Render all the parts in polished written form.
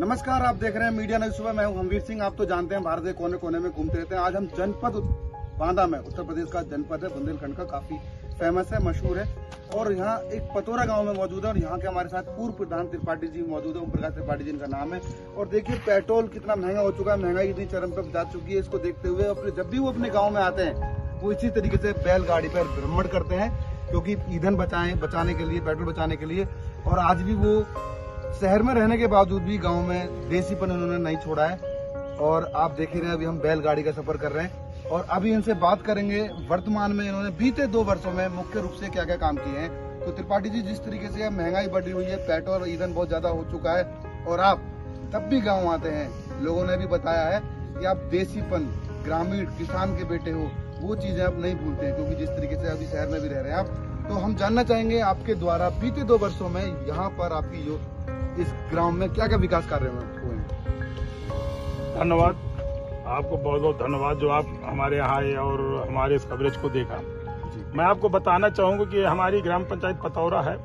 नमस्कार, आप देख रहे हैं मीडिया न्यूज सुबह। मैं हूं हमवीर सिंह। आप तो जानते हैं भारत के कोने कोने में घूमते रहते हैं। आज हम जनपद बांदा में, उत्तर प्रदेश का जनपद है, बुंदेलखंड का, काफी फेमस है, मशहूर है। और यहाँ एक पतोरा गांव में मौजूद है और यहाँ के हमारे साथ पूर्व प्रधान त्रिपाठी जी मौजूद है, ओम प्रकाश त्रिपाठी जी इनका नाम है। और देखिए पेट्रोल कितना महंगा हो चुका है, महंगाई इतनी चरम पर जा चुकी है। इसको देखते हुए जब भी वो अपने गाँव में आते हैं वो इसी तरीके से बैलगाड़ी पर भ्रमण करते हैं, क्योंकि ईंधन बचाने के लिए, पेट्रोल बचाने के लिए। और आज भी वो शहर में रहने के बावजूद भी गांव में देसीपन उन्होंने नहीं छोड़ा है। और आप देख ही रहे हैं, अभी हम बैलगाड़ी का सफर कर रहे हैं और अभी इनसे बात करेंगे वर्तमान में इन्होंने बीते 2 वर्षों में मुख्य रूप से क्या क्या काम किए हैं। तो त्रिपाठी जी, जिस तरीके से महंगाई बढ़ी हुई है, पेट्रोल और ईंधन बहुत ज्यादा हो चुका है और आप तब भी गाँव आते हैं, लोगों ने भी बताया है कि आप देसीपन, ग्रामीण किसान के बेटे हो, वो चीजें आप नहीं भूलते हैं, क्योंकि जिस तरीके से अभी शहर में भी रह रहे हैं आप। तो हम जानना चाहेंगे आपके द्वारा बीते 2 वर्षों में यहाँ पर आपकी जो इस ग्राम में क्या क्या विकास कार्य हुए हैं। धन्यवाद, आपको बहुत बहुत धन्यवाद जो आप हमारे यहाँ आए और हमारे इस कवरेज को देखा। मैं आपको बताना चाहूँगा कि हमारी ग्राम पंचायत पतौरा है,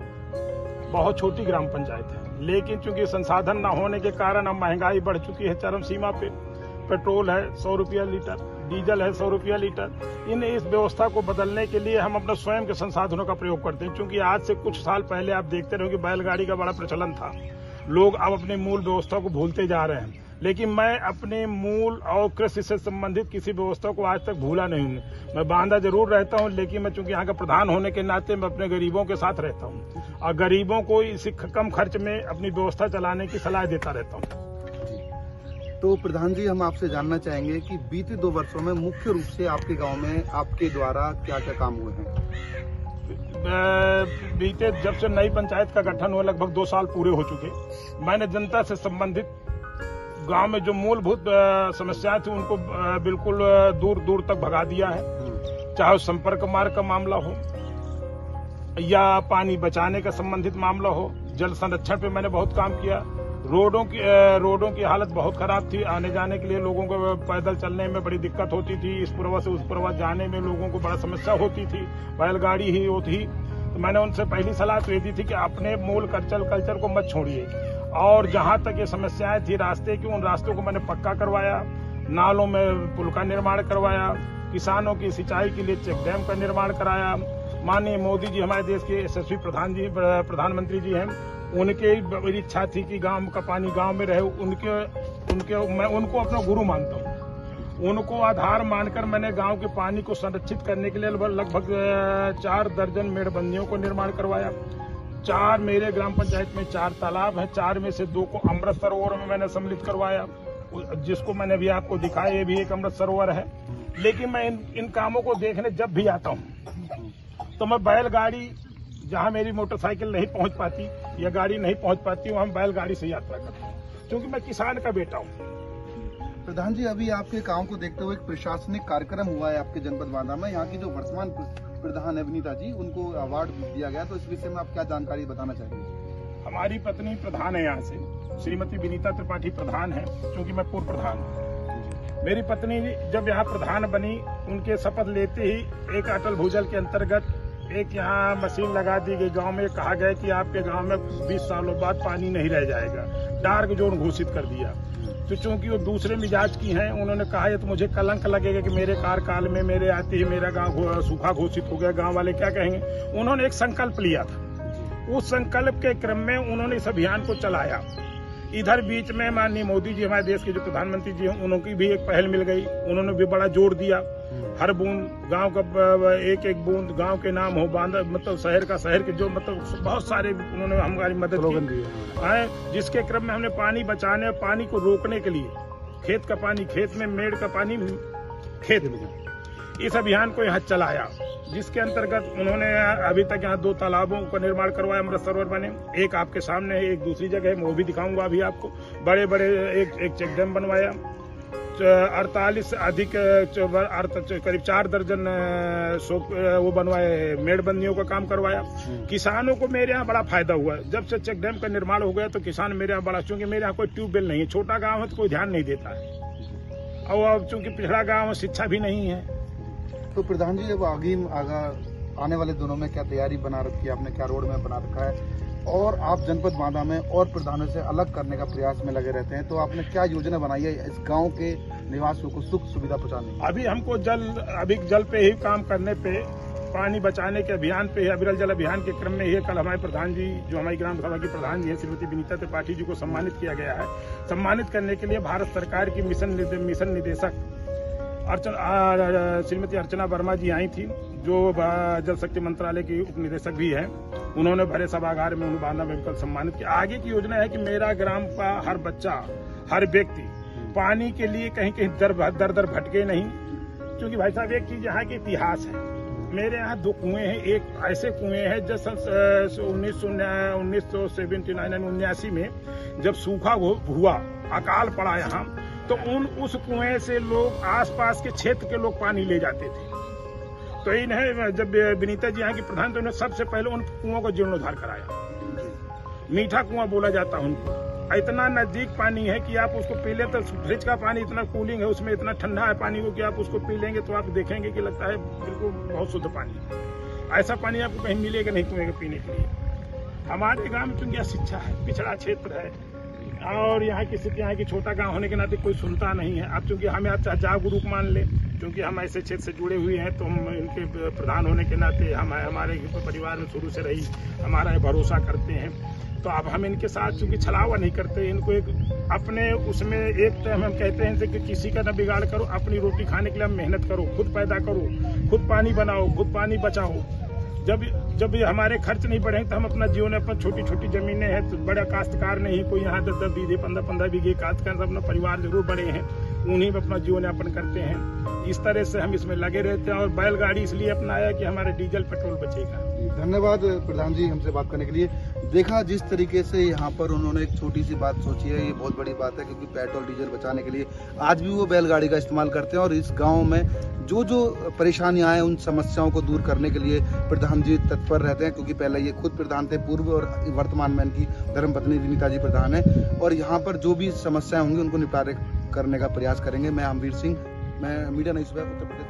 बहुत छोटी ग्राम पंचायत है, लेकिन चूंकि संसाधन न होने के कारण अब महंगाई बढ़ चुकी है चरम सीमा पे। पेट्रोल है 100 रुपया लीटर, डीजल है 100 रुपया लीटर। इस व्यवस्था को बदलने के लिए हम अपने स्वयं के संसाधनों का प्रयोग करते हैं। क्योंकि आज से कुछ साल पहले आप देखते रहो कि बैलगाड़ी का बड़ा प्रचलन था, लोग अब अपने मूल व्यवस्था को भूलते जा रहे हैं। लेकिन मैं अपने मूल और कृषि से संबंधित किसी व्यवस्था को आज तक भूला नहीं हूँ। मैं बांदा जरूर रहता हूँ, लेकिन मैं चूंकि यहाँ का प्रधान होने के नाते मैं अपने गरीबों के साथ रहता हूँ और गरीबों को इसी कम खर्च में अपनी व्यवस्था चलाने की सलाह देता रहता हूँ। तो प्रधान जी, हम आपसे जानना चाहेंगे कि बीते 2 वर्षों में मुख्य रूप से आपके गांव में आपके द्वारा क्या क्या काम हुए हैं। बीते जब से नई पंचायत का गठन हुआ लगभग 2 साल पूरे हो चुके, मैंने जनता से संबंधित गांव में जो मूलभूत समस्याएं थी उनको बिल्कुल दूर दूर तक भगा दिया है। चाहे संपर्क मार्ग का मामला हो या पानी बचाने का संबंधित मामला हो, जल संरक्षण पे मैंने बहुत काम किया। रोडों की हालत बहुत खराब थी, आने जाने के लिए लोगों को पैदल चलने में बड़ी दिक्कत होती थी, इस पूर्वा से उस पूर्वा जाने में लोगों को बड़ा समस्या होती थी, बैलगाड़ी ही होती। तो मैंने उनसे पहली सलाह तो ये दी थी कि अपने मूल कल्चर को मत छोड़िए। और जहां तक ये समस्याएं थी रास्ते की, उन रास्तों को मैंने पक्का करवाया, नालों में पुल का निर्माण करवाया, किसानों की सिंचाई के लिए चेक डैम का निर्माण कराया। माननीय मोदी जी हमारे देश के यशस्वी प्रधानमंत्री जी हैं, उनके बड़ी इच्छा थी कि गांव का पानी गांव में रहे। मैं उनको अपना गुरु मानता हूं। उनको आधार मानकर मैंने गांव के पानी को संरक्षित करने के लिए लगभग 4 दर्जन मेड़बंदियों को निर्माण करवाया। 4 मेरे ग्राम पंचायत में 4 तालाब हैं, 4 में से 2 को अमृत सरोवर में मैंने सम्मिलित करवाया, जिसको मैंने भी आपको दिखाया, ये भी एक अमृत सरोवर है। लेकिन मैं इन कामों को देखने जब भी आता हूँ तो मैं बैलगाड़ी, जहां मेरी मोटरसाइकिल नहीं पहुंच पाती या गाड़ी नहीं पहुंच पाती, वहां हम बैलगाड़ी से यात्रा करता हूं, क्योंकि मैं किसान का बेटा हूं। प्रधान जी, अभी आपके गांव को देखते हुए एक प्रशासनिक कार्यक्रम हुआ है आपके जनपद बांदा में। यहाँ की जो वर्तमान प्रधान है विनीता जी, उनको अवार्ड दिया गया, तो इस विषय में आप क्या जानकारी बताना चाहेंगे। हमारी पत्नी प्रधान है, यहाँ से श्रीमती विनीता त्रिपाठी प्रधान है, क्योंकि मैं पूर्व प्रधान हूँ। मेरी पत्नी जब यहाँ प्रधान बनी, उनके शपथ लेते ही एक अटल भूजल के अंतर्गत एक यहाँ मशीन लगा दी गई। गांव में कहा गया कि आपके गांव में 20 सालों बाद पानी नहीं रह जाएगा, डार्क जोन घोषित कर दिया। तो चूंकि वो दूसरे मिजाज की हैं, उन्होंने कहा ये तो मुझे कलंक लगेगा कि मेरे कार्यकाल में मेरे आते ही मेरा गांव सूखा घोषित हो गया, गांव वाले क्या कहेंगे। उन्होंने एक संकल्प लिया था, उस संकल्प के क्रम में उन्होंने इस अभियान को चलाया। इधर बीच में माननीय मोदी जी, हमारे देश के जो प्रधानमंत्री जी हैं, उनकी भी एक पहल मिल गई, उन्होंने भी बड़ा जोर दिया। हर बूंद गांव का, एक बूंद गांव के नाम हो, बांदा मतलब शहर के जो मतलब बहुत सारे उन्होंने हमारी मदद की, जिसके क्रम में हमने पानी बचाने और पानी को रोकने के लिए खेत का पानी खेत में, मेड़ का पानी खेत में, इस अभियान को यहाँ चलाया, जिसके अंतर्गत उन्होंने अभी तक यहाँ 2 तालाबों का निर्माण करवाया, अमृत सरोवर बने। एक आपके सामने है, एक दूसरी जगह है, मैं वो भी दिखाऊंगा अभी आपको। बड़े बड़े एक चेक डैम बनवाया, 48 से अधिक करीब 4 दर्जन वो बनवाए, मेड़बंदियों का काम करवाया। किसानों को मेरे यहाँ बड़ा फायदा हुआ। जब से चेक डैम का निर्माण हो गया तो किसान मेरे यहाँ बड़ा, चूंकि मेरे यहाँ कोई ट्यूबवेल नहीं है, छोटा गांव है तो कोई ध्यान नहीं देता है, और अब चूंकि पिछड़ा गांव है, शिक्षा भी नहीं है। तो प्रधान जी, जब आने वाले दिनों में क्या तैयारी बना रखी है आपने, क्या रोड मैप बना रखा है, और आप जनपद बांदा में और प्रधानों से अलग करने का प्रयास में लगे रहते हैं, तो आपने क्या योजना बनाई है इस गांव के निवासियों को सुख सुविधा पहुंचाने की? अभी हमको जल पे ही काम करने पे, पानी बचाने के अभियान पे, अविरल जल अभियान के क्रम में ही कल हमारे प्रधान जी, जो हमारी ग्राम सभा की प्रधान जी है श्रीमती विनीता त्रिपाठी जी को सम्मानित किया गया है। सम्मानित करने के लिए भारत सरकार की मिशन निदेशक श्रीमती अर्चना वर्मा जी आई थी, जो जल शक्ति मंत्रालय की उप निदेशक भी हैं। उन्होंने भरे सभागार में उन्हें बांदा में कल सम्मानित किया। आगे की योजना है कि मेरा ग्राम का हर बच्चा, हर व्यक्ति पानी के लिए कहीं कहीं दर भटके नहीं, क्योंकि भाई साहब एक चीज यहाँ के इतिहास है। मेरे यहाँ 2 कुएं हैं। एक ऐसे कुएं हैं जब 1979 में जब सूखा हुआ, अकाल पड़ा यहाँ, तो उस कुएं से लोग आसपास के क्षेत्र के लोग पानी ले जाते थे। तो इन्हें जब विनीता जी यहाँ की प्रधान, तो इन्होंने सबसे पहले उन कुओं को जीर्णोद्धार कराया। मीठा कुआं बोला जाता है उनको। इतना नजदीक पानी है कि आप उसको पी ले तो फ्रिज का पानी इतना कूलिंग है, उसमें इतना ठंडा है पानी को कि आप उसको पी लेंगे तो आप देखेंगे कि लगता है बिल्कुल बहुत शुद्ध पानी। ऐसा पानी आपको कहीं मिलेगा नहीं कुएं के पीने के लिए। हमारे गांव में क्योंकि शिक्षा है, पिछड़ा क्षेत्र है, और यहाँ की स्थिति, यहाँ की छोटा गांव होने के नाते कोई सुनता नहीं है। अब चूंकि हमें आप जागरूक मान ले, क्योंकि हम ऐसे क्षेत्र से जुड़े हुए हैं, तो हम इनके प्रधान होने के नाते हम हमारे परिवार में शुरू से रही हमारा भरोसा करते हैं। तो अब हम इनके साथ चूंकि छलावा नहीं करते, इनको एक अपने उसमें एक टाइम हम कहते हैं कि किसी का न बिगाड़ करो, अपनी रोटी खाने के लिए हम मेहनत करो, खुद पैदा करो, खुद पानी बनाओ, खुद पानी बचाओ। जब हमारे खर्च नहीं बढ़ेंगे तो हम अपना जीवन, अपना छोटी छोटी जमीनें हैं, तो बड़ा काश्तकार नहीं, कोई यहाँ 10-10 बीघे 15-15 बीघे काश्तकार, अपना परिवार जरूर बड़े हैं, उन्हीं में अपना जीवन यापन करते हैं। इस तरह से हम इसमें लगे रहते हैं, और बैलगाड़ी इसलिए अपनाया कि हमारे डीजल पेट्रोल बचेगा। धन्यवाद प्रधान जी हमसे बात करने के लिए। देखा जिस तरीके से यहाँ पर उन्होंने एक छोटी सी बात सोची है, ये बहुत बड़ी बात है, क्योंकि पेट्रोल डीजल बचाने के लिए आज भी वो बैलगाड़ी का इस्तेमाल करते हैं। और इस गांव में जो परेशानियां हैं, उन समस्याओं को दूर करने के लिए प्रधान जी तत्पर रहते हैं, क्योंकि पहले ये खुद प्रधान थे पूर्व, और वर्तमान में इनकी धर्मपत्नी विनीता जी प्रधान है। और यहाँ पर जो भी समस्याएं होंगी उनको निपटारे करने का प्रयास करेंगे। मैं अमवीर सिंह, मैं मीडिया न्यूज़ उत्तर प्रदेश।